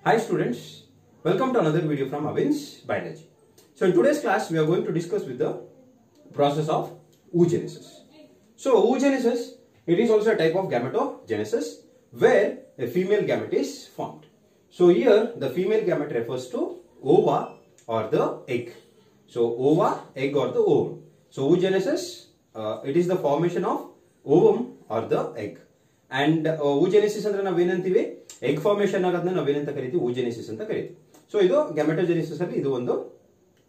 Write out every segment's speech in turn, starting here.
Hi students, welcome to another video from Avin's Biology. So in today's class we are going to discuss with the process of oogenesis. So oogenesis, it is also a type of gametogenesis where a female gamete is formed. So here the female gamete refers to ova or the egg. So ova, egg or the ovum. So oogenesis, it is the formation of ovum or the egg. And oogenesis ಅಂದ್ರೆ ನಾವೇನಂತೀವಿ egg formation ಆಗೋದನ್ನ ನಾವೇನಂತ ಕರಿತೀವಿ oogenesis ಅಂತ ಕರಿತೀವಿ. So ಇದು gametogenesis ಅಲ್ಲಿ ಇದು ಒಂದು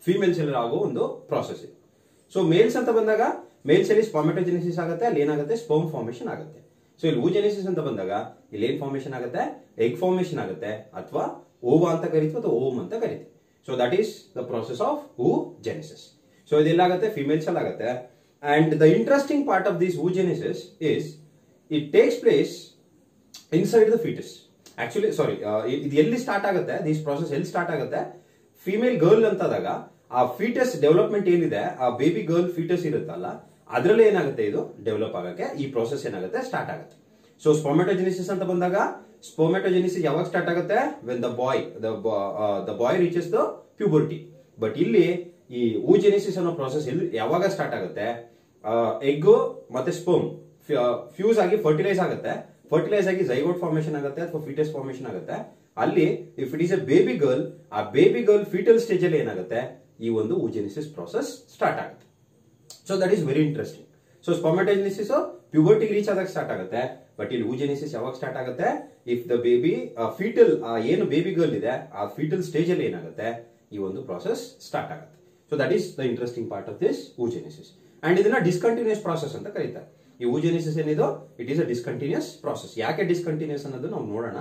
ಫೀಮೇಲ್ ಸೆಲ್ ಆಗೋ ಒಂದು ಪ್ರಾಸೆಸ್ ಇದೆ. ಸೊ ಮೇಲ್ಸ್ ಅಂತ ಬಂದಾಗ ಮೇಲ್ ಸೆಲ್ ಸ್ಪರ್ಮಟೋಜೆನೆಸಿಸ್ ಆಗುತ್ತೆ, ಅಲ್ಲಿ ಏನಾಗುತ್ತೆ ಸ್ಪರ್ಮ್ ಫಾರ್ಮೇಷನ್ ಆಗುತ್ತೆ. ಸೊ ಇಲ್ಲಿ oogenesis ಅಂತ ಬಂದಾಗ ಇಲ್ಲಿ ಏನ್ ಫಾರ್ಮೇಷನ್ ಆಗುತ್ತೆ, ಎಗ್ ಫಾರ್ಮೇಷನ್ ಆಗುತ್ತೆ ಅಥವಾ ಓವಾ ಅಂತ ಕರಿತೀವಿ ಅಥವಾ ಓಮ್ ಅಂತ ಕರಿತೀವಿ. So that is the process of oogenesis. So ಇದೆಲ್ಲಾಗುತ್ತೆ ಫೀಮೇಲ್ ಸೆಲ್ ಆಗುತ್ತೆ. And the interesting part of this oogenesis is it takes place inside the fetus. Actually, sorry, ಇದು ಎಲ್ಲಿ ಸ್ಟಾರ್ಟ್ ಆಗುತ್ತೆ, ದಿಸ್ ಪ್ರಾಸೆಸ್ ಎಲ್ಲಿ ಸ್ಟಾರ್ಟ್ ಆಗುತ್ತೆ, female girl ಅಂತಾದಾಗ ಆ foetus development ಏನಿದೆ, ಆ ಬೇಬಿ ಗರ್ಲ್ ಫೀಟಸ್ ಇರುತ್ತಲ್ಲ ಅದರಲ್ಲೇ ಏನಾಗುತ್ತೆ ಇದು ಡೆವಲಪ್ ಆಗಕ್ಕೆ ಈ ಪ್ರಾಸೆಸ್ ಏನಾಗುತ್ತೆ ಸ್ಟಾರ್ಟ್ ಆಗುತ್ತೆ. ಸೊ ಸ್ಪರ್ಮಟೋಜೆನಿಸಿಸ್ ಅಂತ ಬಂದಾಗ ಸ್ಪರ್ಮಟೋಜೆನಿಸಿಸ್ ಯಾವಾಗ ಸ್ಟಾರ್ಟ್ ಆಗುತ್ತೆ, when the boy reaches the puberty. But ಇಲ್ಲಿ ಈ oogenesis ಅನ್ನೋ ಪ್ರಾಸೆಸ್ ಯಾವಾಗ ಸ್ಟಾರ್ಟ್ ಆಗುತ್ತೆ, ಎಗ್ ಮತ್ತೆ ಸ್ಪರ್ಮ್ ಫ್ಯೂಸ್ ಆಗಿ ಫರ್ಟಿಲೈಸ್ ಆಗುತ್ತೆ, ಫರ್ಟಿಲೈಸ್ ಆಗಿ ಝೈಗೋಟ್ ಫಾರ್ಮೇಷನ್ ಆಗುತ್ತೆ ಅಥವಾ ಫೀಟಸ್ ಫಾರ್ಮೇಷನ್ ಆಗುತ್ತೆ. ಅಲ್ಲಿ if it is a baby girl, ಆ ಬೇಬಿ ಗರ್ಲ್ ಫೀಟಲ್ ಸ್ಟೇಜ್ ಅಲ್ಲಿ ಏನಾಗುತ್ತೆ ಈ ಒಂದು oogenesis ಪ್ರಾಸೆಸ್ ಸ್ಟಾರ್ಟ್ ಆಗುತ್ತೆ. So that is very interesting. So spermatogenesis puberty reach ಆದಾಗ ಸ್ಟಾರ್ಟ್ ಆಗುತ್ತೆ. ಬಟ್ ಇಲ್ಲಿ oogenesis ಯಾವಾಗ ಸ್ಟಾರ್ಟ್ ಆಗುತ್ತೆ, ಇಫ್ ದ ಬೇಬಿ ಫೀಟಲ್ ಏನು ಬೇಬಿ ಗರ್ಲ್ ಇದೆ ಆ ಫೀಟಲ್ ಸ್ಟೇಜ್ ಅಲ್ಲಿ ಏನಾಗುತ್ತೆ ಈ ಒಂದು ಪ್ರಾಸೆಸ್ ಸ್ಟಾರ್ಟ್ ಆಗುತ್ತೆ. So that is the interesting part of this oogenesis. And ಇದನ್ನ ಡಿಸ್ಕಂಟಿನ್ಯೂಸ್ ಪ್ರಾಸೆಸ್ ಅಂತ ಕರೀತಾರೆ. ಈ oogenesis ಏನಿದು it is a discontinuous process. ಯಾಕೆ ಡಿಸ್ಕಂಟಿನ್ಯೂಸ್ ಅನ್ನೋದು ನಾವು ನೋಡೋಣ.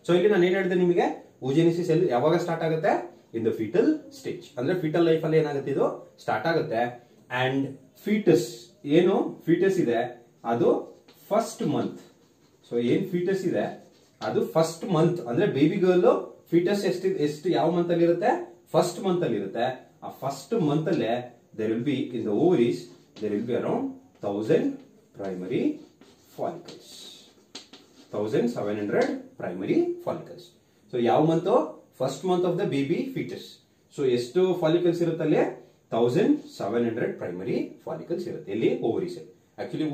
ಸೊ ಇಲ್ಲಿ ನಾನು ಏನ್ ಹೇಳಿದೆ ನಿಮಗೆ, oogenesis ಎಲ್ಲಿ ಯಾವಾಗ ಸ್ಟಾರ್ಟ್ ಆಗುತ್ತೆ, ಇನ್ ದ ಫೀಟಲ್ ಸ್ಟೇಜ್. ಅಂದ್ರೆ ಫೀಟಲ್ ಲೈಫ್ ಅಲ್ಲಿ ಏನಾಗುತ್ತೆ ಇದು ಸ್ಟಾರ್ಟ್ ಆಗುತ್ತೆ. ಅಂಡ್ ಫೀಟಸ್ ಏನು ಫೀಟಸ್ ಇದೆ ಅದು ಫಸ್ಟ್ ಮಂತ್. ಸೊ ಏನ್ ಫೀಟಸ್ ಇದೆ ಅದು ಫಸ್ಟ್ ಮಂತ್ ಅಂದ್ರೆ ಬೇಬಿ ಗರ್ಲ್ ಫೀಟಸ್ ಎಷ್ಟು ಯಾವ ಮಂತ್ ಅಲ್ಲಿ ಇರುತ್ತೆ, ಫಸ್ಟ್ ಮಂತ್ ಅಲ್ಲಿ ಇರುತ್ತೆ. ಆ ಫಸ್ಟ್ ಮಂತ್ ಅಲ್ಲೇ there will be in the ovaries there will be around 1000 primary follicles, 1700 primary follicles. So ಯಾವ month, first month of the baby foetus. So ಎಷ್ಟು ಫಾಲಿಕಲ್ಸ್ ಇರುತ್ತಲ್ಲಿ 1700 ಪ್ರೈಮರಿ ಫಾಲಿಕಲ್ಸ್ ಇರುತ್ತೆ. ಇಲ್ಲಿ ಓವರೀಸ್ ಅಲ್ಲಿ ಆಕ್ಚುಲಿ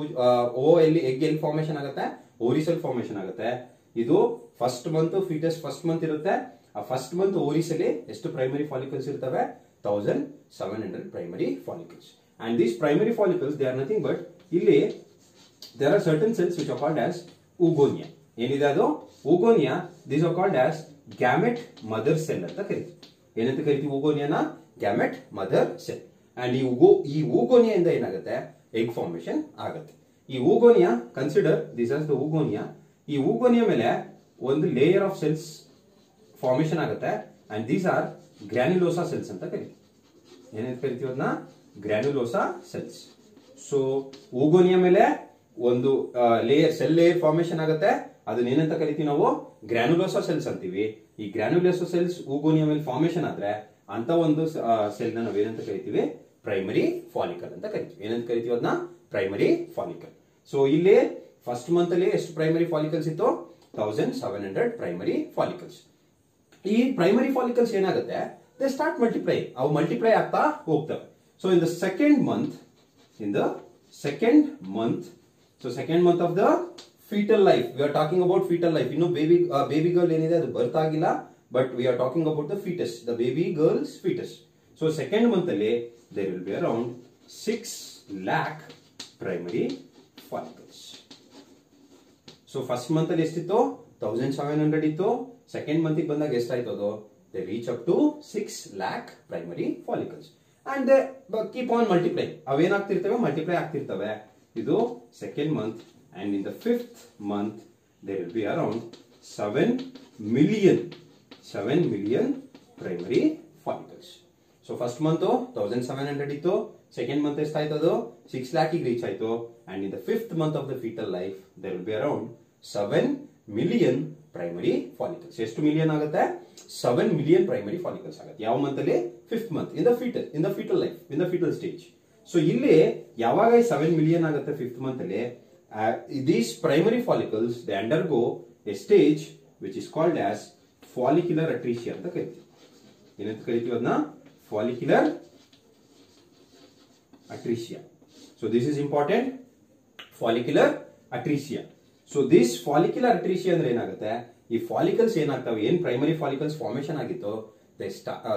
ಎಲ್ಲಿ ಎಗ್ ಎಲ್ಲಿ formation ಆಗುತ್ತೆ, ಓವರೀಸ್ ಅಲ್ಲಿ ಫಾರ್ಮೇಶನ್ ಆಗುತ್ತೆ. ಇದು first month foetus first month ಇರುತ್ತೆ. ಆ ಫಸ್ಟ್ ಮಂತ್ ಓವರೀಸ್ ಅಲ್ಲಿ ಎಷ್ಟು ಪ್ರೈಮರಿ ಫಾಲಿಕಲ್ಸ್ ಇರ್ತವೆ, 1700 primary follicles. And these primary follicles they are nothing but ಇಲ್ಲಿ there are certain cells which are called as oogonia. ಏನಿದೆ ಅದು oogonia, these are called as gamete mother cell ಅಂತ ಕರೀತೀವಿ. ಏನಂತ ಕರಿತೀವಿ oogonia-ನ, gamete mother cell. ಅಂಡ್ ಈ oogonia ಇಂದ ಏನಾಗುತ್ತೆ ಎಗ್ ಫಾರ್ಮೇಶನ್ ಆಗುತ್ತೆ. ಈ oogonia, consider this as the oogonia. ಈ oogonia ಮೇಲೆ ಒಂದು ಲೇಯರ್ ಆಫ್ ಸೆಲ್ಸ್ ಫಾರ್ಮೇಶನ್ ಆಗುತ್ತೆ. ಅಂಡ್ ದೀಸ್ ಆರ್ ಗ್ರಾನ್ಯುಲೋಸಾ ಸೆಲ್ಸ್ ಅಂತ ಕರಿತೀವಿ. ಏನಂತ ಕರಿತೀವಿ ಅದನ್ನ, ಗ್ರಾನ್ಯುಲೋಸಾ ಸೆಲ್ಸ್. ಸೊ oogonia ಮೇಲೆ ಒಂದು ಲೇಯರ್ ಸೆಲ್ ಲೇಯರ್ ಫಾರ್ಮೇಶನ್ ಆಗುತ್ತೆ. ಅದನ್ನ ಏನಂತ ಕರಿತೀವಿ ನಾವು, ಗ್ರಾನ್ಯುಲೋಸಾ ಸೆಲ್ಸ್ ಅಂತೀವಿ. ಈ ಗ್ರಾನ್ಯುಲೋಸಾ ಸೆಲ್ಸ್ oogonia ಮೇಲೆ ಫಾರ್ಮೇಶನ್ ಆದ್ರೆ ಅಂತ ಒಂದು ಸೆಲ್ ನ ನಾವೇನಂತ ಕರಿತೀವಿ, ಪ್ರೈಮರಿ ಫಾಲಿಕಲ್ ಅಂತ ಕರಿತೀವಿ. ಏನಂತ ಕರಿತೀವಿ ಅದನ್ನ, ಪ್ರೈಮರಿ ಫಾಲಿಕಲ್. ಸೊ ಇಲ್ಲಿ ಫಸ್ಟ್ ಮಂತ್ ಅಲ್ಲಿ ಎಷ್ಟು ಪ್ರೈಮರಿ ಫಾಲಿಕಲ್ಸ್ ಇತ್ತು, 1700 ಪ್ರೈಮರಿ ಫಾಲಿಕಲ್ಸ್. ಈ ಪ್ರೈಮರಿ ಫಾಲಿಕಲ್ಸ್ ಏನಾಗುತ್ತೆ, ದೇ ಸ್ಟಾರ್ಟ್ ಮಲ್ಟಿಪ್ಲೈ, ಅವು ಮಲ್ಟಿಪ್ಲೈ ಆಗ್ತಾ ಹೋಗ್ತವೆ. So in the second month, so second month of the fetal life, we are talking about fetal life. ಇನ್ನು baby girl ಏನಿದೆ ಅದು ಬರ್ತ್ ಆಗಿಲ್ಲ, but we are talking about the fetus, the baby girl's fetus. So second month ಅಲ್ಲಿ there will be around 6 lakh primary follicles. So first month ಅಲ್ಲಿ ಎಷ್ಟಿತ್ತು, 1700 ಇತ್ತು. second month ಗೆ ಬಂದಾಗ ಎಷ್ಟಾಯ್ತು ಅದು, they reach up to 6 lakh primary follicles. And they keep on multiplying. ಅವೇನಾಗ್ತಿರ್ತವೆ, multiply ಆಗ್ತಿರ್ತವೆ. ಇದು second month. And in the fifth month there will be around 7 million primary follicles. So first month 1700 ಇತ್ತು, second month ಎಷ್ಟಾಯ್ತು ಅದು 6 lakh reach ಆಯ್ತು. And in the fifth month of the foetal life there will be around 7 million primary follicles. ಎಷ್ಟು million ಆಗುತ್ತೆ, 7 million primary follicles ಆಗುತ್ತೆ. ಯಾವ month ಅಲ್ಲಿ, fifth month, in the foetal life, in the foetal stage. So ಇಲ್ಲಿ ಯಾವಾಗ 7 million ಆಗುತ್ತೆ ಫಿಫ್ತ್ ಮಂತ್ ಅಲ್ಲಿ, these primary follicles they undergo a stage which is called as follicular atresia ಅಂತ ಕರಿತೀವಿ. ಏನಂತ ಕರಿತೀವಿ ಅದನ್ನ? Follicular atresia. So this is important, follicular atresia. So this follicular atresia ಅಂದ್ರೆ ಏನಾಗುತ್ತೆ, ಈ ಫಾಲಿಕಲ್ಸ್ ಏನಾಗ್ತವೆ, ಏನ್ ಪ್ರೈಮರಿ ಫಾಲಿಕಲ್ಸ್ ಫಾರ್ಮೇಶನ್ ಆಗಿತ್ತು,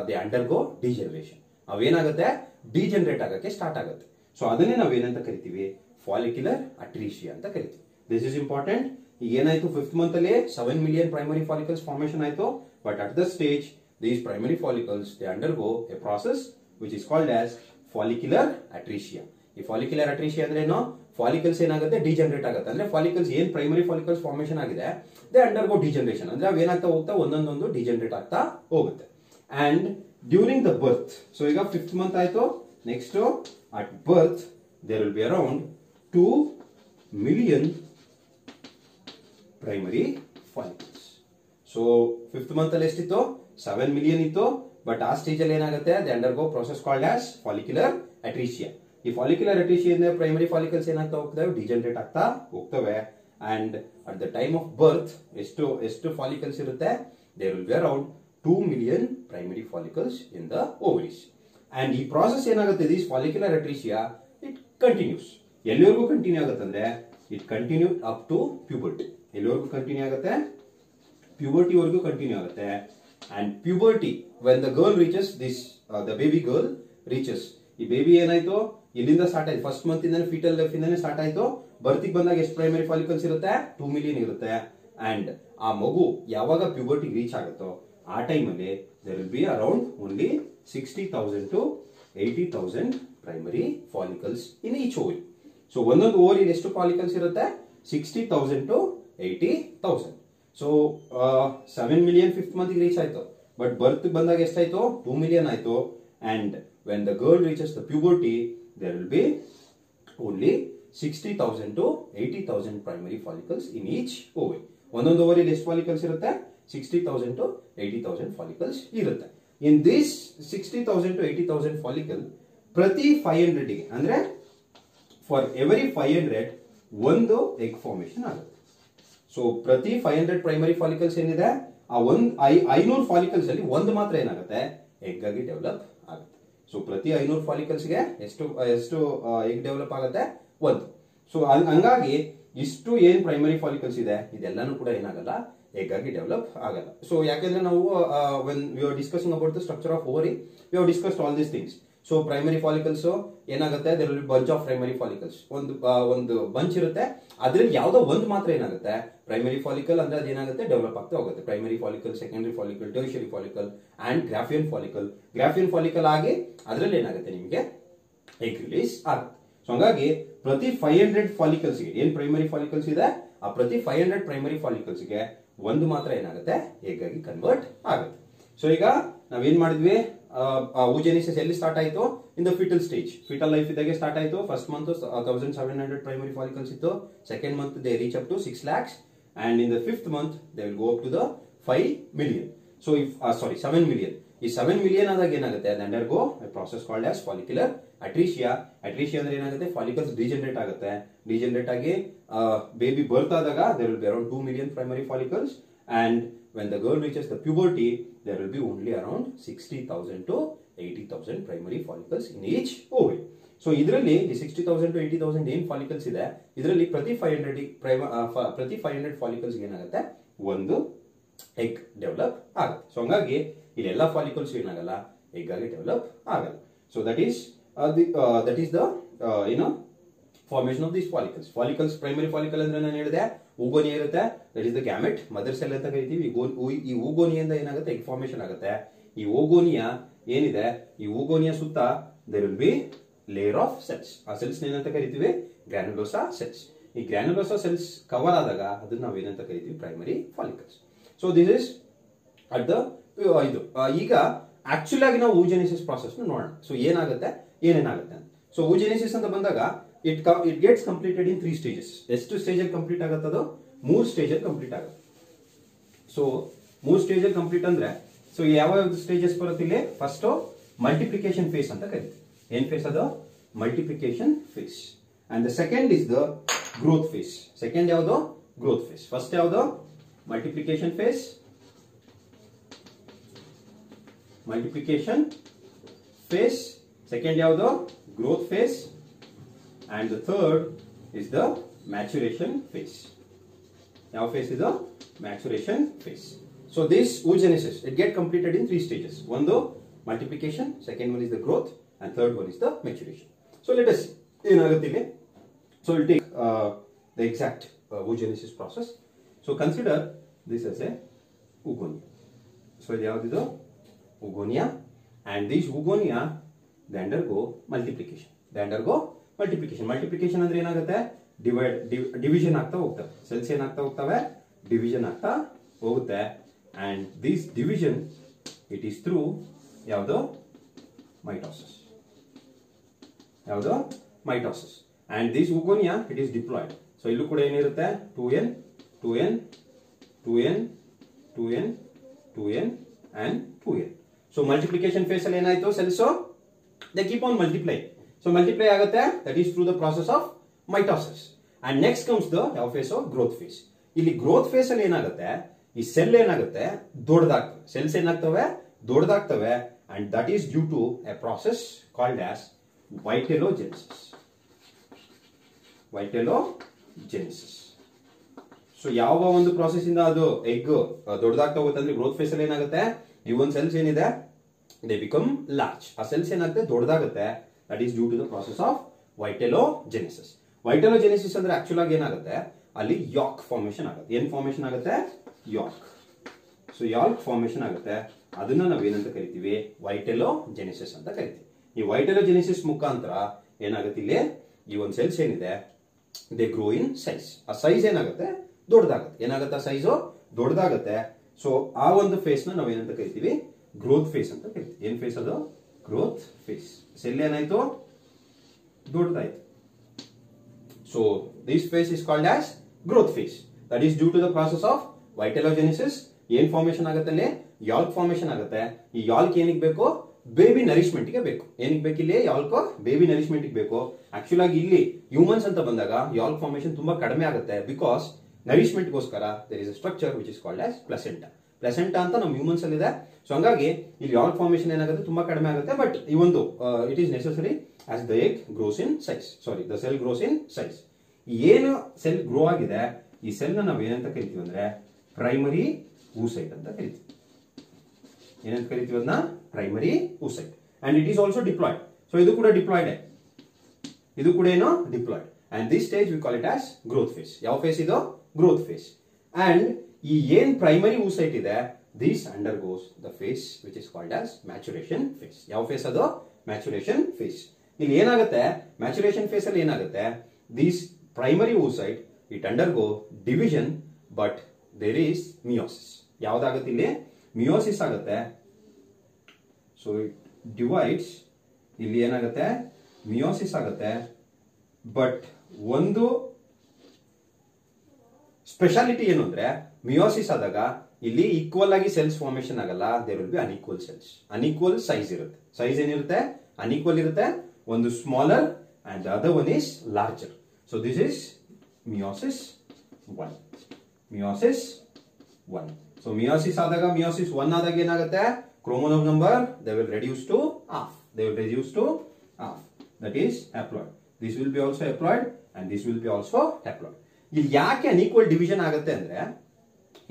ದೇ ಅಂಡರ್ಗೋ ಡಿಜನರೇಷನ್. ಅವೇನಾಗುತ್ತೆ, ಡಿಜನರೇಟ್ ಆಗಕ್ಕೆ ಸ್ಟಾರ್ಟ್ ಆಗುತ್ತೆ. ಸೊ ಅದನ್ನೇ ನಾವೇನಂತ ಕರಿತೀವಿ, ಫಾಲಿಕ್ಯುಲರ್ ಅಟ್ರೀಷಿಯಾ ಅಂತ ಕರಿತೀವಿ. This is important. ಈಗ ಏನಾಯ್ತು, 5th month ಅಲ್ಲಿ 7 million ಪ್ರೈಮರಿ ಫಾಲಿಕಲ್ಸ್ ಫಾರ್ಮೇಶನ್ ಆಯ್ತು. But at the stage these primary follicles they undergo a process which is called as follicular atresia. ಈ ಫಾಲಿಕ್ಯುಲರ್ ಅಟ್ರೀಷಿಯಾ ಅಂದ್ರೆ ಏನು, ಫಾಲಿಕಲ್ಸ್ ಏನಾಗುತ್ತೆ, ಡಿಜನರೇಟ್ ಆಗುತ್ತೆ. ಅಂದ್ರೆ ಫಾಲಿಕಲ್ಸ್ ಏನ್ ಪ್ರೈಮರಿ ಫಾಲಿಕಲ್ಸ್ ಫಾರ್ಮೇಶನ್ ಆಗಿದೆ, ದೇ ಅಂಡರ್ಗೋ ಡಿಜನರೇಷನ್. ಅಂದ್ರೆ ಅವೇನಾಗ್ತಾ ಹೋಗ್ತಾ ಒಂದೊಂದೊಂದು ಡಿಜನರೇಟ್ ಆಗ್ತಾ ಹೋಗುತ್ತೆ. And during the birth, so ಈಗ 5th month ಆಯ್ತು, next at birth there will be around 2 million primary follicles. So 5th month ಅಲ್ಲಿ ಎಷ್ಟಿತ್ತು, 7 million ಇತ್ತು. ಬಟ್ ಆ ಸ್ಟೇಜ್ ಅಲ್ಲಿ ಏನಾಗುತ್ತೆ, they undergo process called as follicular atresia. ಈ ಫಾಲಿಕ್ಯುಲರ್ ಅಟ್ರೀಷಿಯಾ ಇಂದ ಪ್ರೈಮರಿ ಫಾಲಿಕಲ್ಸ್ ಏನಾಗ್ತಾ ಹೋಗ್ತವೆ, ಡಿಜನರೇಟ್ ಆಗ್ತಾ ಹೋಗ್ತವೆ. And at the time of birth ಎಷ್ಟು ಫಾಲಿಕಲ್ಸ್ ಇರುತ್ತೆ, there will be around 2 million primary follicles in the ovaries. And ಈ ಪ್ರಾಸೆಸ್ ಏನಾಗುತ್ತೆ, this follicular atresia it continues. ಎಲ್ಲಿವರೆಗೂ ಕಂಟಿನ್ಯೂ ಆಗುತ್ತೆ ಅಂದ್ರೆ, it continue up to puberty. ಎಲ್ಲಿವರೆಗೂ ಕಂಟಿನ್ಯೂ ಆಗುತ್ತೆ, puberty ವರೆಗೂ ಕಂಟಿನ್ಯೂ ಆಗುತ್ತೆ. And puberty, when the girl reaches this, the baby girl reaches, ಈ ಬೇಬಿ ಏನಾಯ್ತು, ಇಲ್ಲಿಂದ ಸ್ಟಾರ್ಟ್ ಆಯ್ತು, 1st month ಇಂದಾನೆ ಫೀಟಲ್ ಲೈಫ್ ಇಂದಾನೆ ಸ್ಟಾರ್ಟ್ ಆಯ್ತು. ಬರ್ತಿಗೆ ಬಂದಾಗ ಎಷ್ಟು ಪ್ರೈಮರಿ ಫಾಲಿಕಲ್ಸ್ ಇರುತ್ತೆ, 2 million ಇರುತ್ತೆ. ಅಂಡ್ ಆ ಮಗು ಯಾವಾಗ ಪ್ಯೂಬರ್ಟಿ ರೀಚ್ ಆಗುತ್ತೋ ಆ ಟೈಮ್ ಅಲ್ಲಿ there will be around only 60,000 to 80,000 primary follicles in each ovary. So ಒಂದೊಂದು ಓವರಿ ಎಷ್ಟು ಫಾಲಿಕಲ್ಸ್ ಇರುತ್ತೆ, 60,000 to 80,000. So 7 million 5th month reach ಆಯ್ತು. ಬಟ್ ಬರ್ತ್ ಬಂದಾಗ ಎಷ್ಟಾಯ್ತು, 2 million ಆಯ್ತು. And when the girl reaches the puberty there will be only 60,000 to 80,000 primary follicles in each ovary. ಒಂದೊಂದು ovary ಎಷ್ಟು follicles ಇರುತ್ತೆ, 60,000 to 80,000 ಫಾಲಿಕಲ್ಸ್ ಇರುತ್ತೆ. In this 60,000 to 80,000 follicle, ಪ್ರತಿ 500 ಗೆ ಅಂದ್ರೆ ಫಾರ್ ಎವರಿ 500 ಒಂದು ಎಗ್ ಫಾರ್ಮೇಶನ್ ಆಗುತ್ತೆ. ಸೊ ಪ್ರತಿ 500 ಪ್ರೈಮರಿ ಫಾಲಿಕಲ್ಸ್ ಏನಿದೆ, ಆ 500 ಫಾಲಿಕಲ್ಸ್ ಅಲ್ಲಿ ಒಂದು ಮಾತ್ರ ಏನಾಗುತ್ತೆ, ಎಗ್ ಆಗಿ ಡೆವಲಪ್ ಆಗುತ್ತೆ. ಸೊ ಪ್ರತಿ 500 ಫಾಲಿಕಲ್ಸ್ ಗೆ ಎಷ್ಟು ಎಗ್ ಡೆವಲಪ್ ಆಗುತ್ತೆ, ಒಂದು. ಸೊ ಹಂಗಾಗಿ ಇಷ್ಟು ಏನ್ ಪ್ರೈಮರಿ ಫಾಲಿಕಲ್ಸ್ ಇದೆ, ಇದೆಲ್ಲಾನು ಕೂಡ ಏನಾಗಲ್ಲ, ಎಗ್ ಆಗಿ ಡೆವಲಪ್ ಆಗಲ್ಲ. ಸೊ ಯಾಕೆಂದ್ರೆ ನಾವು when we are discussing about the structure of ovary, we are discussed all these things. So primary follicles ಏನಾಗುತ್ತೆ, there will be bunch of primary follicles. ಒಂದು ಬಂಚ್ ಇರುತ್ತೆ, ಅದ್ರಲ್ಲಿ ಯಾವ್ದೋ ಒಂದು ಮಾತ್ರ ಏನಾಗುತ್ತೆ ಪ್ರೈಮರಿ ಫಾಲಿಕಲ್ ಅಂದ್ರೆ ಅದೇನಾಗುತ್ತೆ, ಡೆವಲಪ್ ಆಗ್ತಾ ಹೋಗುತ್ತೆ. Primary follicle, secondary follicle, tertiary follicle and Graafian follicle. Graafian follicle ಆಗಿ ಅದರಲ್ಲಿ ಏನಾಗುತ್ತೆ, ನಿಮಗೆ ಎಗ್ ರಿಲೀಸ್ ಆಗುತ್ತೆ. ಸೊ ಹಂಗಾಗಿ ಪ್ರತಿ 500 ಫಾಲಿಕಲ್ಸ್ ಗೆ ಏನ್ ಪ್ರೈಮರಿ ಫಾಲಿಕಲ್ಸ್ ಇದೆ, ಆ ಪ್ರತಿ 500 ಪ್ರೈಮರಿ ಫಾಲಿಕಲ್ಸ್ ಗೆ ಒಂದು ಮಾತ್ರ ಏನಾಗುತ್ತೆ, ಎಗ್ ಆಗಿ ಕನ್ವರ್ಟ್ ಆಗುತ್ತೆ. ಸೊ ಈಗ ನಾವೇನ್ ಮಾಡಿದ್ವಿ, oogenesis ಎಲ್ಲಿ ಸ್ಟಾರ್ಟ್ ಆಯ್ತು, in the foetal stage, foetal life ಇದ್ದಾಗೆ ಸ್ಟಾರ್ಟ್ ಆಯ್ತು. 1st month 1,700 ಪ್ರೈಮರಿ ಫಾಲಿಕಲ್ಸ್ ಇತ್ತು. 2nd month they reach up to 6 lakhs. And in the 5th month they will go up to the 5 million. So 7 million. ಈ 7 million ಆದಾಗ ಏನಾಗುತ್ತೆ, ಅದು undergo a process called as follicular atresia. Atresia ಅಂದ್ರೆ ಏನಾಗುತ್ತೆ, follicles degenerate ಆಗುತ್ತೆ. Degenerate ಆಗಿ baby birth ಆದಾಗ there will be around 2 million primary follicles. And when the girl reaches the puberty, there will be only around 60,000 to 80,000 primary follicles in each ovary. So ಇದರಲ್ಲಿ 60,000 to 80,000 ಏನ್ follicles ಇದೆ, ಇದರಲ್ಲಿ ಪ್ರತಿ 500 follicles ಏನಾಗುತ್ತೆ, ಒಂದು egg develop ಆಗುತ್ತೆ. So ಹಂಗಾಗಿ ಇಲ್ಲೆಲ್ಲ ಫಾಲಿಕಲ್ಸ್ ಏನಾಗಲ್ಲ, ಎಗ್ ಆಗಿ ಡೆವಲಪ್ ಆಗಲ್ಲ. So that is the formation of these follicles. Follicles, primary follicle ಅಂದ್ರೆ ನಾನು ಹೇಳಿದೆ ಊಗೋನಿಯಾ ಇರುತ್ತೆ, that is the gamete, mother cell ಅಂತ ಕರಿತೀವಿ. ಈ ಊಗೋನಿಯಿಂದ ಏನಾಗುತ್ತೆ, ಎಗ್ ಫಾರ್ಮೇಶನ್ ಆಗುತ್ತೆ. ಈ ಓಗೋನಿಯಾ ಏನಿದೆ, ಈ ಊಗೋನಿಯಾ ಸುತ್ತ there will be layer of cells. ಆ ಸೆಲ್ಸ್ ಏನಂತ ಕರಿತೀವಿ, ಗ್ರಾನ್ಯುಲೋಸಾ ಸೆಲ್ಸ್. ಈ ಗ್ರಾನ್ಯುಲೋಸಾ ಸೆಲ್ಸ್ ಕವರ್ ಆದಾಗ ಅದನ್ನ ನಾವೇನಂತ ಕರಿತೀವಿ, primary follicles. So this is at the ಇದು. ಈಗ ಆಕ್ಚುಲ್ ಆಗಿ ನಾವು oogenesis ಪ್ರಾಸೆಸ್ ನೋಡೋಣ. ಸೊ ಏನೇನಾಗುತ್ತೆ ಅಂತ. ಸೊ oogenesis ಅಂತ ಬಂದಾಗ it gets completed in 3 stages. ಎಷ್ಟು ಸ್ಟೇಜ್ ಅಲ್ಲಿ ಕಂಪ್ಲೀಟ್ ಆಗುತ್ತೆ, ಅದು 3 ಸ್ಟೇಜ್ ಅಲ್ಲಿ ಕಂಪ್ಲೀಟ್ ಆಗುತ್ತೆ. ಸೊ 3 ಸ್ಟೇಜ್ ಅಲ್ಲಿ ಕಂಪ್ಲೀಟ್ ಅಂದ್ರೆ, ಸೊ ಯಾವ ಸ್ಟೇಜಸ್ ಬರುತ್ತೆ ಇಲ್ಲಿ, ಫಸ್ಟ್ ಮಲ್ಟಿಪ್ಲಿಕೇಶನ್ ಫೇಸ್ ಅಂತ ಕರಿತೀವಿ. ಏನ್ ಫೇಸ್ ಅದು, multiplication phase. And the second is the growth phase. Second ಯಾವುದು, ಗ್ರೋತ್ ಫೇಸ್. ಫಸ್ಟ್ ಯಾವುದು, multiplication phase. multiplication phase, second ಯಾವುದು growth phase, and the third is the maturation phase. ಯಾವ phase is the maturation phase. So this oogenesis, it get completed in 3 stages. One the multiplication, second one is the growth, and third one is the maturation. So let us see ಏನಾಗುತ್ತೆ ಇಲ್ಲಿ. So we'll take the exact oogenesis process. So consider this as a oogonia. So ಇದು ಯಾವ್ದಿದು oogonia, and these oogonia they undergo multiplication. Multiplication ಅಂದ್ರೆ ಏನಾಗುತ್ತೆ, division ಆಗ್ತಾ ಹೋಗ್ತವೆ, cells ಏನಾಗ್ತಾ ಹೋಗ್ತವೆ, division ಆಗ್ತಾ ಹೋಗುತ್ತೆ. and this division it is through ಯಾವುದು mitosis. and this oogonia it is diploid. so ಇಲ್ಲೂ ಕೂಡ ಏನಿರುತ್ತೆ 2n 2n 2n 2n 2n and 2n. so multiplication phase ಅಲ್ಲಿ ಏನಾಯ್ತು, cells they keep on multiplying. so multiply ಆಗುತ್ತೆ, that is through the process of mitosis. and next comes the ಯಾವ phase of growth phase. ಇಲ್ಲಿ growth phase ಅಲ್ಲಿ ಏನಾಗುತ್ತೆ, ಈ cell ಏನಾಗುತ್ತೆ ದೊಡ್ಡದಾಗ್ತವೆ, cells ಏನಾಗ್ತವೆ ದೊಡ್ಡದಾಗ್ತವೆ, and that is due to a process called as vitellogenesis. So ಯಾವ ಒಂದು process ಇಂದ ಅದು ಎಗ್ ದೊಡ್ಡದಾಗ್ತಾ ಹೋಗುತ್ತೆ ಅಂದ್ರೆ ಗ್ರೋತ್ ಫೇಸ್ ಅಲ್ಲಿ ಏನಾಗುತ್ತೆ, ಈ ಒಂದು ಸೆಲ್ಸ್ ಏನಿದೆ ದೇ ಬಿಕಮ್ ಲಾರ್ಜ್, ಆ ಸೆಲ್ಸ್ ಏನಾಗುತ್ತೆ ದೊಡ್ಡದಾಗುತ್ತೆ, that is due to the process of vitellogenesis. Vitellogenesis ಅಂದ್ರೆ ಆಕ್ಚುಲ್ ಆಗಿ ಏನಾಗುತ್ತೆ, ಅಲ್ಲಿ ಯಾಕ್ ಫಾರ್ಮೇಶನ್ ಆಗುತ್ತೆ. ಏನ್ ಫಾರ್ಮೇಶನ್ ಆಗುತ್ತೆ, ಯಾಕ್. ಸೊ ಯಾಕ್ ಫಾರ್ಮೇಶನ್ ಆಗುತ್ತೆ, ಅದನ್ನ ನಾವೇನಂತ ಕರಿತೀವಿ, ವೈಟೆಲೋಜೆನೆಸಿಸ್ ಅಂತ ಕರಿತೀವಿ. ಈ ವೈಟೆಲೋಜೆನೆಸಿಸ್ ಮುಖಾಂತರ ಏನಾಗುತ್ತೆ, ಇಲ್ಲಿ ಈ ಒಂದು ಸೆಲ್ಸ್ ಏನಿದೆ ದೇ ಗ್ರೋ ಇನ್ ಸೈಜ್. ಆ ಸೈಜ್ ಏನಾಗುತ್ತೆ ದೊಡ್ಡದಾಗುತ್ತೆ, ಏನಾಗುತ್ತೆ ಸೈಜ್ ದೊಡ್ಡದಾಗುತ್ತೆ. ಸೊ ಆ ಒಂದು ಫೇಸ್ ನ ನಾವೇನಂತ ಕರಿತೀವಿ, ಗ್ರೋತ್ ಫೇಸ್ ಅಂತ ಕರಿತೀವಿ. ಏನ್ ಫೇಸ್ ಅದು, ಗ್ರೋತ್ ಫೇಸ್. ಸೆಲ್ ಏನಾಯ್ತು ದೊಡ್ಡದಾಯ್ತು. So this phase is called as growth phase. That is due to the process of vitellogenesis. ಏನ್ ಫಾರ್ಮೇಶನ್ ಆಗುತ್ತೆ ಅಲ್ಲಿ, ಯಾಲ್ಕ್ ಫಾರ್ಮೇಶನ್ ಆಗುತ್ತೆ. ಈ ಯಾಲ್ಕ್ ಏನಿಗೆ ಬೇಕು, ಬೇಬಿ ನರಿಶ್ಮೆಂಟ್ ಗೆ ಬೇಕು. ಏನಿಗೆ ಬೇಕು ಇಲ್ಲಿ, ಯಾಲ್ಕ್ ಬೇಬಿ ನರಿಶ್ಮೆಂಟ್ ಬೇಕು. ಆಕ್ಚುಲ್ ಆಗಿ ಇಲ್ಲಿ ಹ್ಯೂಮನ್ಸ್ ಅಂತ ಬಂದಾಗ ಯಾಲ್ಕ್ ಫಾರ್ಮೇಶನ್ ತುಂಬಾ ಕಡಿಮೆ ಆಗುತ್ತೆ, ಬಿಕಾಸ್ ನರಿಶ್ಮೆಂಟ್ ಗೋಸ್ಕರ there is a structure which is called as placenta. Placenta ಅಂತ ನಮ್ಮ ಹ್ಯೂಮನ್ಸ್ ಅಲ್ಲಿ ಇದೆ. ಸೊ ಹಂಗಾಗಿ ಇಲ್ಲಿ ಯಾಲ್ಕ್ ಫಾರ್ಮೇಶನ್ ಏನಾಗುತ್ತೆ ತುಂಬಾ ಕಡಿಮೆ ಆಗುತ್ತೆ. ಬಟ್ ಈ ಒಂದು it is necessary as the egg grows in size, the cell grows in size. ಏನು ಸೆಲ್ ಗ್ರೋ ಆಗಿದೆ, ಈ ಸೆಲ್ ನ ನಾವು ಏನಂತ ಕರಿತೀವಿ ಅಂದ್ರೆ ಪ್ರೈಮರಿ oocyte ಅಂತ ಕರಿತೀವಿ. ಏನಂತ ಕರಿತೀವಿ ಅದನ್ನ, primary oocyte. And it is also diploid. So ಇದು ಕೂಡ ಡಿಪ್ಲಾಯ್ಡ್, ಇದು ಕೂಡ ಏನು diploid. And this stage we call it as growth phase. ಯಾವ ಫೇಸ್ ಇದು, ಗ್ರೋತ್ ಫೇಸ್. ಅಂಡ್ ಈ ಏನ್ ಪ್ರೈಮರಿ oocyte ಇದೆ, this undergoes the phase which is called as maturation phase. ಯಾವ ಫೇಸ್ ಅದು, ಮ್ಯಾಚುರೇಷನ್ ಫೇಸ್. ಇಲ್ಲಿ ಏನಾಗುತ್ತೆ, ಮ್ಯಾಚುರೇಷನ್ ಫೇಸ್ ಅಲ್ಲಿ ಏನಾಗುತ್ತೆ, this primary oocyte it undergo division, but there is meiosis. ಯಾವ್ದಾಗುತ್ತೆ ಇಲ್ಲಿ, ಮಿಯೋಸಿಸ್ ಆಗುತ್ತೆ. ಸೊ ಇಟ್ ಡಿವೈಡ್ಸ್, ಇಲ್ಲಿ ಏನಾಗುತ್ತೆ ಮಿಯೋಸಿಸ್ ಆಗುತ್ತೆ. ಬಟ್ ಒಂದು ಸ್ಪೆಷಾಲಿಟಿ ಏನು ಅಂದ್ರೆ, ಮಿಯೋಸಿಸ್ ಆದಾಗ ಇಲ್ಲಿ ಈಕ್ವಲ್ ಆಗಿ ಸೆಲ್ಸ್ ಫಾರ್ಮೇಶನ್ ಆಗಲ್ಲ, there will be unequal cells. Unequal size ಇರುತ್ತೆ. ಸೈಜ್ ಏನಿರುತ್ತೆ, ಅನ್ಈಕ್ವಲ್ ಇರುತ್ತೆ. ಒಂದು smaller and the other one is larger. So this is meiosis 1. Meiosis 1. So meiosis ಆದಾಗ, ಮಿಯೋಸಿಸ್ 1 ಆದಾಗ ಏನಾಗುತ್ತೆ, chromosome number they will reduce to half. That is haploid. This will be also haploid and this will be also haploid. ಇಲ್ಲಿ ಯಾಕೆ unequal division ಆಗುತ್ತೆ ಅಂದ್ರೆ,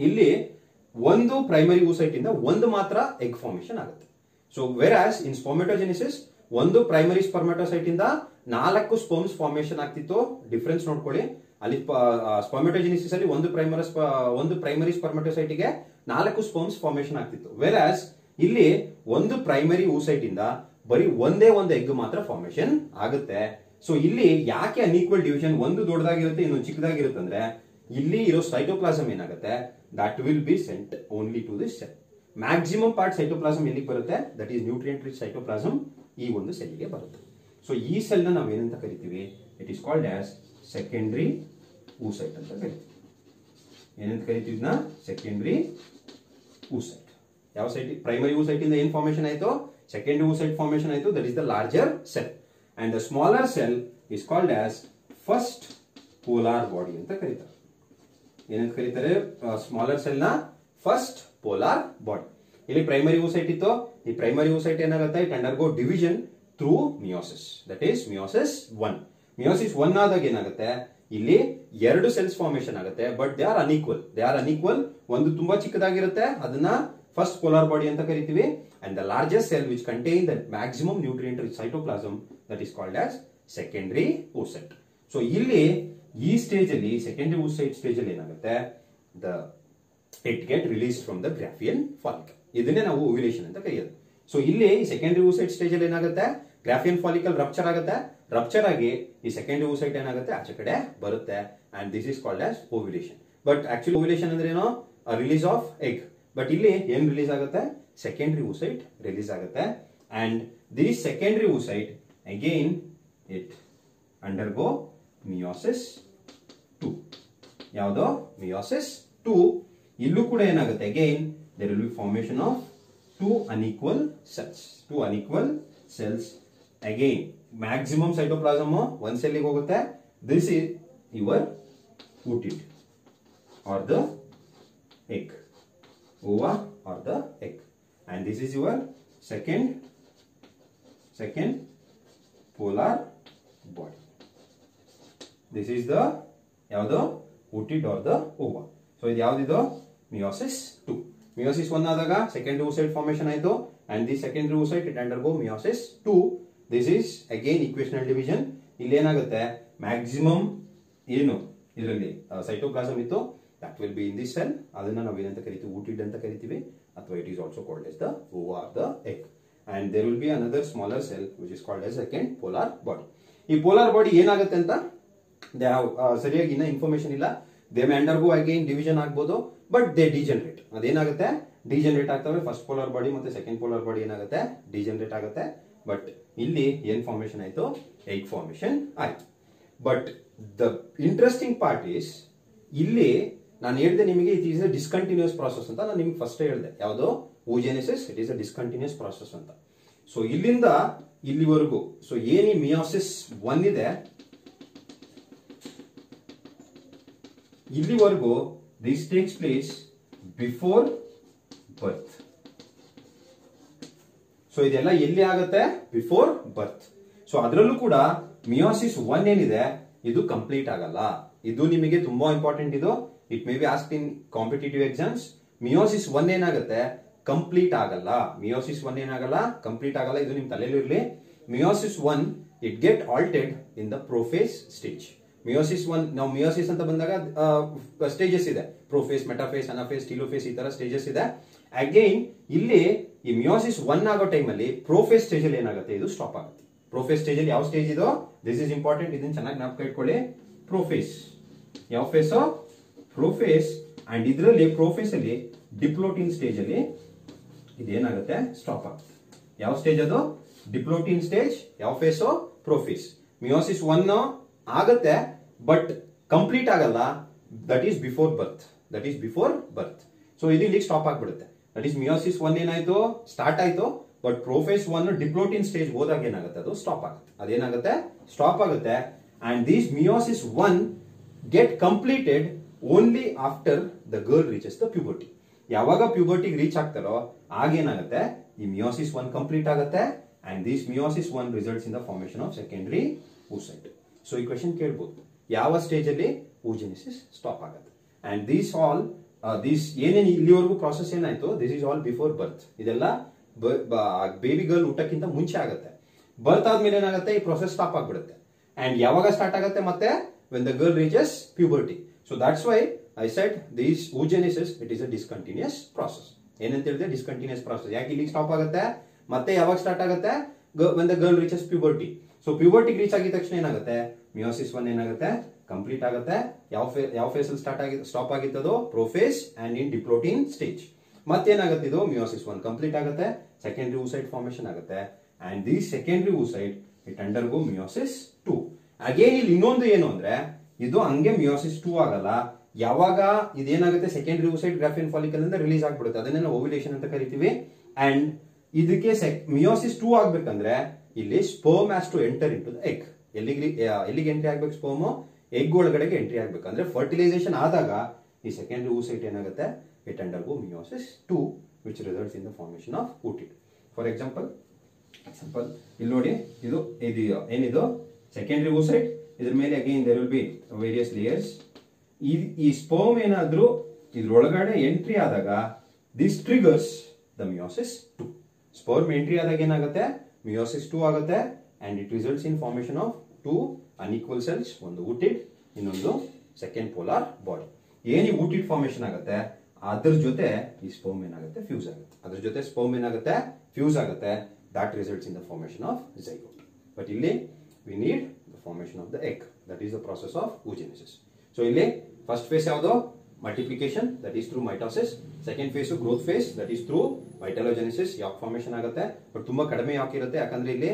ಇಲ್ಲಿ ಒಂದು primary oocyte ಇಂದ ಒಂದು ಮಾತ್ರ ಎಗ್ ಫಾರ್ಮೇಶನ್ ಆಗುತ್ತೆ. ಸೊ ವೆರಾಸ್ ಇನ್ ಸ್ಪರ್ಮೆಟೋಜೆನಿಸಿಸ್ ಒಂದು ಪ್ರೈಮರಿ ಸ್ಪರ್ಮೆಟೋಸೈಟ್ ಇಂದ 4 ಸ್ಪರ್ಮ್ಸ್ ಫಾರ್ಮೇಶನ್ ಆಗ್ತಿತ್ತು. ಡಿಫರೆನ್ಸ್ ನೋಡ್ಕೊಳ್ಳಿ, ಅಲ್ಲಿ ಸ್ಪರ್ಮೆಟೋಜೆನಿಸಿಸ್ ಅಲ್ಲಿ ಒಂದು ಪ್ರೈಮರಿ ಸ್ಪರ್ಮೆಟೋಸೈಟ್ ಗೆ 4 ಸ್ಪರ್ಮ್ಸ್ ಫಾರ್ಮೇಶನ್ ಆಗ್ತಿತ್ತು. ವೆರಾಸ್ ಇಲ್ಲಿ ಒಂದು ಪ್ರೈಮರಿ oocyte ಇಂದ ಬರೀ ಒಂದೇ ಒಂದು ಎಗ್ ಮಾತ್ರ ಫಾರ್ಮೇಶನ್ ಆಗುತ್ತೆ. ಸೊ ಇಲ್ಲಿ ಯಾಕೆ ಅನ್ಈಕ್ವಲ್ ಡಿವಿಷನ್, ಒಂದು ದೊಡ್ಡದಾಗಿರುತ್ತೆ ಇನ್ನೊಂದು ಚಿಕ್ಕದಾಗಿರುತ್ತೆ ಅಂದ್ರೆ, ಇಲ್ಲಿ ಇರೋ ಸೈಟೋಪ್ಲಾಸಮ್ ಏನಾಗುತ್ತೆ, that will be sent only to this cell. Maximum part cytoplasm ಎಲ್ಲಿಗೆ ಬರುತ್ತೆ, that is nutrient rich cytoplasm ಈ ಒಂದು ಸೆಲ್ಗೆ ಬರುತ್ತೆ. ಸೊ ಈ ಸೆಲ್ ನ ನಾವು ಏನಂತ ಕರಿತೀವಿ, it is called as secondary oocyte ಅಂತ ಕರಿತೀವಿ. ಏನಂತ ಕರಿತೀವಿ, ಸೆಕೆಂಡರಿ oocyte. ಯಾವ ಸೈಟ್, ಪ್ರೈಮರಿ oocyte ಇಂದ ಏನ್ ಫಾರ್ಮೇಶನ್ ಆಯ್ತು, ಸೆಕೆಂಡರಿ oocyte ಫಾರ್ಮೇಶನ್ ಆಯ್ತು. That is the larger cell. And the smaller cell is called as first polar body ಅಂತ ಕರೀತಾರೆ. ಏನಂತ ಕರೀತಾರೆ, ಸ್ಮಾಲರ್ ಸೆಲ್ ನ ಫಸ್ಟ್ ಪೋಲಾರ್ ಬಾಡಿ. ಇಲ್ಲಿ ಪ್ರೈಮರಿ oocyte ಇತ್ತು, ಈ ಪ್ರೈಮರಿ oocyte ಏನಾಗುತ್ತೆ, it undergo division through meiosis, that is meiosis 1. Meiosis 1 ಆದಾಗ ಏನಾಗುತ್ತೆ, ಇಲ್ಲಿ ಎರಡು ಸೆಲ್ಸ್ ಫಾರ್ಮೇಶನ್ ಆಗುತ್ತೆ, ಬಟ್ ದೇ ಆರ್ ಅನ್ಈಕ್ವಲ್. ಒಂದು ತುಂಬಾ ಚಿಕ್ಕದಾಗಿರುತ್ತೆ, ಅದನ್ನ ಫಸ್ಟ್ ಪೋಲಾರ್ ಬಾಡಿ ಅಂತ ಕರಿತೀವಿ, and the largest cell which contain the maximum nutrient rich cytoplasm, that is called as secondary oocyte. So ಇಲ್ಲಿ ಈ ಸ್ಟೇಜ್ ಅಲ್ಲಿ ಸೆಕೆಂಡರಿ oocyte ಸ್ಟೇಜ್ ಅಲ್ಲಿ ಏನಾಗುತ್ತೆ, it get release from the Graafian follicle. ಇದನ್ನೇ ನಾವು ovulation ಅಂತ ಕರೆಯೋದು. ಸೊ ಇಲ್ಲಿ ಸೆಕೆಂಡರಿ oocyte ಸ್ಟೇಜ್ ಅಲ್ಲಿ ಏನಾಗುತ್ತೆ, ಗ್ರಾಫಿಯನ್ ಫಾಲಿಕಲ್ ರಪ್ಚರ್ ಆಗುತ್ತೆ, ರಪ್ಚರ್ ಆಗಿ ಈ ಸೆಕೆಂಡರಿ oocyte ಏನಾಗುತ್ತೆ, ಆಚೆ ಕಡೆ ಬರುತ್ತೆ, and this is called as ovulation. But actually ovulation ಅಂದ್ರೆ ಏನೋ, ರಿಲೀಸ್ ಆಫ್ ಎಗ್. ಬಟ್ ಇಲ್ಲಿ ಏನ್ ರಿಲೀಸ್ ಆಗುತ್ತೆ, ಸೆಕೆಂಡರಿ oocyte ರಿಲೀಸ್ ಆಗುತ್ತೆ, and this secondary oocyte again it undergo meiosis 2. ಯಾವುದು, ಮಿಯೋಸಿಸ್ 2. ಇಲ್ಲೂ ಕೂಡ ಏನಾಗುತ್ತೆ, again there will be formation of two unequal cells. Again maximum cytoplasm one cell ಗೆ ಹೋಗುತ್ತೆ. This is your oocyte or the egg, ova or the egg, and this is your second polar body. This is the ಯಾವುದು, oocyte or the ova. So ಇದು ಯಾವ್ದಿದು, meiosis 2. Meiosis 1 ಆದಾಗ secondary oocyte formation ಆಯ್ತು, and the secondary oocyte it undergo meiosis 2. This is again equational division. ಇಲ್ಲಿ ಏನಾಗುತ್ತೆ, maximum ಏನು ಇದರಲ್ಲಿ cytoplasm ಇತ್ತು, that will be in this cell. ಅದನ್ನ ನಾವು ಏನಂತ ಕರಿತೀವಿ, oocyte ಅಂತ ಕರಿತೀವಿ, ಅಥವಾ it is also called as the ova or the egg. And there will be another smaller cell which is called as second polar body. ಈ polar body ಏನಾಗುತ್ತೆ ಅಂತ ಸರಿಯಾಗಿ ಇನ್ನ ಇನ್ಫಾರ್ಮೇಶನ್ ಇಲ್ಲ. They may undergo again division ಆಗ್ಬೋದು, but they degenerate. ಅದೇನಾಗುತ್ತೆ, degenerate ಆಗ್ತವೆ. First polar body ಮತ್ತೆ ಸೆಕೆಂಡ್ ಪೋಲಾರ್ ಬಾಡಿ ಏನಾಗುತ್ತೆ, ಡಿಜನರೇಟ್ ಆಗುತ್ತೆ. ಬಟ್ ಇಲ್ಲಿ ಏನ್ ಫಾರ್ಮೇಶನ್ ಆಯ್ತು, ಎಗ್ ಫಾರ್ಮೇಶನ್ ಆಯ್ತು. But the interesting part is, ಇಲ್ಲಿ ನಾನು ಹೇಳಿದೆ ನಿಮಗೆ it is a discontinuous process ಅಂತ. ನಾನು ನಿಮ್ಗೆ ಫಸ್ಟ್ ಹೇಳಿದೆ ಯಾವುದು, oogenesis, it is a discontinuous process ಅಂತ. ಸೊ ಇಲ್ಲಿಂದ ಇಲ್ಲಿವರೆಗೂ, ಸೊ ಏನಿ ಮಿಯೋಸಿಸ್ 1 ಇದೆ, ಇಲ್ಲಿವರೆಗೂ this takes place before birth. So ಇದೆಲ್ಲ ಎಲ್ಲಿ ಆಗುತ್ತೆ, ಬಿಫೋರ್ ಬರ್ತ್. ಸೊ ಅದರಲ್ಲೂ ಕೂಡ ಮಿಯೋಸಿಸ್ 1 ಏನಿದೆ, ಇದು ಕಂಪ್ಲೀಟ್ ಆಗಲ್ಲ. ಇದು ನಿಮಗೆ ತುಂಬಾ ಇಂಪಾರ್ಟೆಂಟ್. ಇದು it may be ask in competitive exams. Meiosis 1 ಏನಾಗುತ್ತೆ, ಕಂಪ್ಲೀಟ್ ಆಗಲ್ಲ. ಮಿಯೋಸಿಸ್ 1 ಏನಾಗಲ್ಲ, ಕಂಪ್ಲೀಟ್ ಆಗಲ್ಲ. ಇದು ನಿಮ್ ತಲೆಯಲ್ಲಿ ಇರಲಿ. Meiosis 1 it get halted in the prophase stage. Meiosis 1, ನಾವು ಮಿಯೋಸಿಸ್ ಅಂತ ಬಂದಾಗ ಸ್ಟೇಜಸ್ ಇದೆ, ಪ್ರೊಫೇಸ್, ಮೆಟಾಫೇಸ್, ಅನಾಫೇಸ್, ಟೀಲೋಫೇಸ್, ಈ ತರ ಸ್ಟೇಜಸ್ ಇದೆ. ಅಗೈನ್ ಇಲ್ಲಿ ಈ ಮಿಯೋಸಿಸ್ 1 ಆಗೋ ಟೈಮ್ ಅಲ್ಲಿ ಪ್ರೊಫೇಸ್ ಸ್ಟೇಜ್ ಅಲ್ಲಿ ಏನಾಗುತ್ತೆ, ಇದು ಸ್ಟಾಪ್ ಆಗುತ್ತೆ. ಪ್ರೊಫೇಸ್ ಸ್ಟೇಜ್ ಅಲ್ಲಿ ಯಾವ ಸ್ಟೇಜ್ ಇದು, ದಿಸ್ ಇಸ್ ಇಂಪಾರ್ಟೆಂಟ್, ಇದನ್ನ ಚೆನ್ನಾಗಿ ಜ್ಞಾಪಕ ಇಟ್ಕೊಳ್ಳಿ. ಪ್ರೊಫೇಸ್, ಯಾವ ಫೇಸ್, ಪ್ರೊಫೇಸ್. ಅಂಡ್ ಇದರಲ್ಲಿ ಪ್ರೊಫೇಸ್ ಅಲ್ಲಿ ಡಿಪ್ಲೋಟಿನ್ ಸ್ಟೇಜ್ ಅಲ್ಲಿ ಇದೇನಾಗುತ್ತೆ, ಸ್ಟಾಪ್ ಆಗುತ್ತೆ. ಯಾವ ಸ್ಟೇಜ್ ಅದು, ಡಿಪ್ಲೋಟಿನ್ ಸ್ಟೇಜ್. ಯಾವ ಫೇಸ್, ಪ್ರೊಫೇಸ್. ಮಿಯೋಸಿಸ್ 1 ಆಗತ್ತೆ, ಬಟ್ ಕಂಪ್ಲೀಟ್ ಆಗಲ್ಲ. That is before birth. So ಇದು ಇಲ್ಲಿ ಸ್ಟಾಪ್ ಆಗ್ಬಿಡುತ್ತೆ. ದಟ್ ಈಸ್ ಮಿಯೋಸಿಸ್ 1 ಏನಾಯ್ತು, ಸ್ಟಾರ್ಟ್ ಆಯ್ತು, ಬಟ್ ಪ್ರೊಫೇಸ್ 1 ಡಿಪ್ಲೋಟಿನ್ ಸ್ಟೇಜ್ ಹೋದಾಗ ಏನಾಗುತ್ತೆ, ಅದು ಸ್ಟಾಪ್ ಆಗುತ್ತೆ. ಅದೇನಾಗುತ್ತೆ, ಸ್ಟಾಪ್ ಆಗುತ್ತೆ. And this meiosis 1 get completed only after the girl reaches the puberty. ಯಾವಾಗ ಪ್ಯೂಬರ್ಟಿಗೆ ರೀಚ್ ಆಗ್ತಾರೋ ಆಗೇನಾಗುತ್ತೆ, ಈ ಮಿಯೋಸಿಸ್ 1 ಕಂಪ್ಲೀಟ್ ಆಗುತ್ತೆ. And this meiosis 1 results in the formation of secondary oocyte. So ಈ ಕ್ವೆಶ್ಚನ್ ಕೇಳಬಹುದು, ಯಾವ ಸ್ಟೇಜ್ ಅಲ್ಲಿ oogenesis ಸ್ಟಾಪ್ ಆಗುತ್ತೆ. And these all ಏನೇನು ಇಲ್ಲಿವರೆಗೂ ಪ್ರಾಸೆಸ್ ಏನಾಯ್ತು, ದಿಸ್ ಇಸ್ ಆಲ್ ಬಿಫೋರ್ ಬರ್ತ್. ಇದೆಲ್ಲ ಬೇಬಿ ಗರ್ಲ್ ಊಟಕ್ಕಿಂತ ಮುಂಚೆ ಆಗುತ್ತೆ. ಬರ್ತ್ ಆದ್ಮೇಲೆ ಏನಾಗುತ್ತೆ, ಈ ಪ್ರೊಸೆಸ್ ಸ್ಟಾಪ್ ಆಗ್ಬಿಡುತ್ತೆ. ಅಂಡ್ ಯಾವಾಗ ಸ್ಟಾರ್ಟ್ ಆಗುತ್ತೆ, ಮತ್ತೆ when the girl reaches puberty. So that's why I said this oogenesis it is a discontinuous process. ಏನಂತ ಹೇಳಿದ್ರೆ, ಡಿಸ್ಕಂಟಿನ್ಯೂಸ್ ಪ್ರಾಸೆಸ್. ಯಾಕೆ ಇಲ್ಲಿಗೆ ಸ್ಟಾಪ್ ಆಗುತ್ತೆ, ಮತ್ತೆ ಯಾವಾಗ ಸ್ಟಾರ್ಟ್ ಆಗುತ್ತೆ, when the girl reaches puberty. So ಪ್ಯೂಬರ್ಟಿಗೆ ರೀಚ್ ಆಗಿದ ತಕ್ಷಣ ಏನಾಗುತ್ತೆ, ಮಿಯೋಸಿಸ್ 1 ಏನಾಗುತ್ತೆ, ಕಂಪ್ಲೀಟ್ ಆಗುತ್ತೆ. ಯಾವ ಫೇಸ್ ಅಲ್ಲಿ ಸ್ಟಾಪ್ ಆಗಿತ್ತದು, prophase and in diplotene stage. ಮತ್ತೇನಾಗುತ್ತೆ, ಇದು ಮಿಯೋಸಿಸ್ 1 ಕಂಪ್ಲೀಟ್ ಆಗುತ್ತೆ, ಸೆಕೆಂಡರಿ oocyte ಫಾರ್ಮೇಶನ್ ಆಗುತ್ತೆ. And the secondary oocyte it undergo meiosis 2. Again ಇಲ್ಲಿ ಇನ್ನೊಂದು ಏನು ಅಂದ್ರೆ, ಇದು ಹಂಗೆ ಮಿಯೋಸಿಸ್ 2 ಆಗಲ್ಲ. ಯಾವಾಗ ಇದೇನಾಗುತ್ತೆ, ಸೆಕೆಂಡರಿ oocyte ಗ್ರಾಫಿಯನ್ ಫಾಲಿಕಲ್ ಇಂದ ರಿಲೀಸ್ ಆಗ್ಬಿಡುತ್ತೆ. ಅದನ್ನೇ ನಾವು ಓವ್ಯುಲೇಷನ್ ಅಂತ ಕರಿತೀವಿ. ಅಂಡ್ ಇದಕ್ಕೆ ಮಿಯೋಸಿಸ್ 2 ಆಗ್ಬೇಕಂದ್ರೆ ಇಲ್ಲಿ sperm has to enter into the egg. ಎಲ್ಲಿಗೆ ಎಂಟ್ರಿ ಆಗ್ಬೇಕು, ಸ್ಪರ್ಮ್ ಎಗ್ ಒಳಗಡೆಗೆ ಎಂಟ್ರಿ ಆಗ್ಬೇಕು. ಅಂದ್ರೆ ಫರ್ಟಿಲೈಸೇಷನ್ ಆದಾಗ ಈ ಸೆಕೆಂಡರಿ oocyte ಏನಾಗುತ್ತೆ, it undergo meiosis 2. which results in the formation of oocyte. For example, ಇಲ್ಲಿ ನೋಡಿ ಇದು ಏನಿದು ಸೆಕೆಂಡರಿ oocyte. ಇದ್ರ ಮೇಲೆ again there will be various layers. ಈ ಸ್ಪರ್ಮ್ ಏನಾದ್ರೂ ಇದ್ರೊಳಗಡೆ ಎಂಟ್ರಿ ಆದಾಗ this triggers the meiosis 2. Sperm entry ಆದಾಗ ಏನಾಗುತ್ತೆ, ಮಿಯೋಸಿಸ್ 2 ಆಗುತ್ತೆ and it results in formation of 2 unequal cells, ಒಂದು oocyte ಇನ್ನೊಂದು ಸೆಕೆಂಡ್ ಪೋಲಾರ್ ಬಾಡಿ. ಏನಿ oocyte ಫಾರ್ಮೇಶನ್ ಆಗುತ್ತೆ ಅದ್ರ ಜೊತೆ ಈ ಸ್ಪರ್ಮ್ ಏನಾಗುತ್ತೆ ಫ್ಯೂಸ್ ಆಗುತ್ತೆ, ಅದ್ರ ಜೊತೆ ಸ್ಪರ್ಮ್ ಏನಾಗುತ್ತೆ ಫ್ಯೂಸ್ ಆಗುತ್ತೆ. that results in the formation of zygote. But ಇಲ್ಲಿ we need the formation of the egg. That is the process of oogenesis. So ಇಲ್ಲಿ first phase ಯಾವುದು, multiplication, that is through mitosis. Second phase growth phase, that is through vitellogenesis, yolk formation ಆಗುತ್ತೆ. But ತುಂಬಾ ಕಡಿಮೆ ಯಾಕ್ ಇರುತ್ತೆ, ಯಾಕಂದ್ರೆ ಇಲ್ಲಿ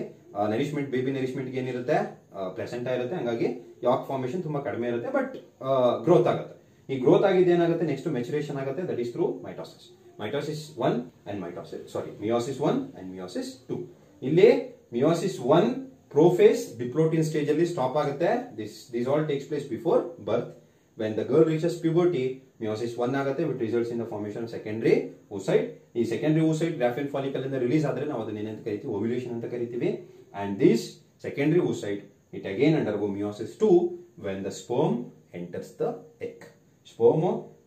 nourishment, baby nourishment ಏನಿರುತ್ತೆ, ಪ್ಲೆಸೆಂಟಾ ಇರುತ್ತೆ, ಹಂಗಾಗಿ ಯಾಕ್ ಫಾರ್ಮೇಶನ್ ತುಂಬಾ ಕಡಿಮೆ ಇರುತ್ತೆ, ಬಟ್ ಗ್ರೋತ್ ಆಗುತ್ತೆ. ಈ ಗ್ರೋತ್ ಆಗಿದ್ದು ಏನಾಗುತ್ತೆ, ನೆಕ್ಸ್ಟ್ ಮೆಚುರೇಷನ್ ಆಗುತ್ತೆ, that is through mitosis. Mitosis 1 and meiosis 1 and meiosis 2. ಇಲ್ಲಿ meiosis 1 prophase diplotin stage ಅಲ್ಲಿ ಸ್ಟಾಪ್ ಆಗುತ್ತೆ. This all takes place before birth. When the girl reaches puberty, meiosis 1 ಆಗುತ್ತೆ, which results in the formation of secondary oocyte. ಈ secondary oocyte graphene follicle ಇಂದ release ಆದ್ರೆ ನಾವು ಅದನ್ನ ಏನಂತ ಕರಿತೀವಿ, ovulation ಅಂತ ಕರಿತೀವಿ. And this secondary oocyte, it again undergo meiosis 2 when the sperm enters the egg. Sperm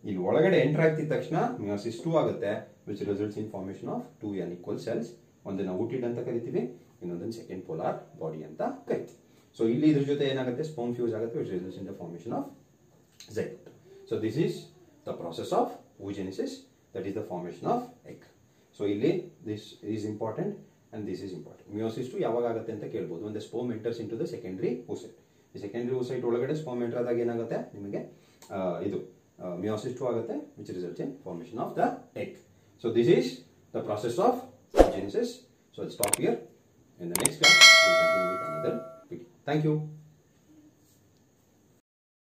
ಇಲ್ಲಿ ಒಳಗಡೆ ಎಂಟರ್ ಆಗ್ತಿದ ತಕ್ಷಣ ಮಿಯೋಸಿಸ್ 2 ಆಗುತ್ತೆ, which results in formation of 2 unequal cells. ಒಂದನ್ನ oocyte ಅಂತ ಕರಿತೀವಿ, ಇನ್ನೊಂದನ್ನ ಸೆಕೆಂಡ್ ಪೋಲಾರ್ ಬಾಡಿ ಅಂತ ಕರಿತೀವಿ. ಸೊ ಇಲ್ಲಿ ಇದ್ರ ಜೊತೆ ಏನಾಗುತ್ತೆ, ಸ್ಪರ್ಮ್ ಫ್ಯೂಸ್ ಆಗುತ್ತೆ, which results in the formation of zygote. So this is the process of oogenesis, that is the formation of egg. So ಇಲ್ಲಿ this is important and this is important. Meiosis 2 ಯಾವಾಗ ಆಗುತ್ತೆ ಅಂತ ಕೇಳ್ಬೋದು, ಒಂದು sperm enters into the secondary oocyte. ಈ secondary oocyte ಒಳಗಡೆ sperm enter ಆದಾಗ ಏನಾಗುತ್ತೆ ನಿಮಗೆ ಇದು meiosis 2 ಆಗುತ್ತೆ, which results in formation of the egg. So this is the process of oogenesis. So I'll stop here. In the next class, we'll continue with another video. Thank you.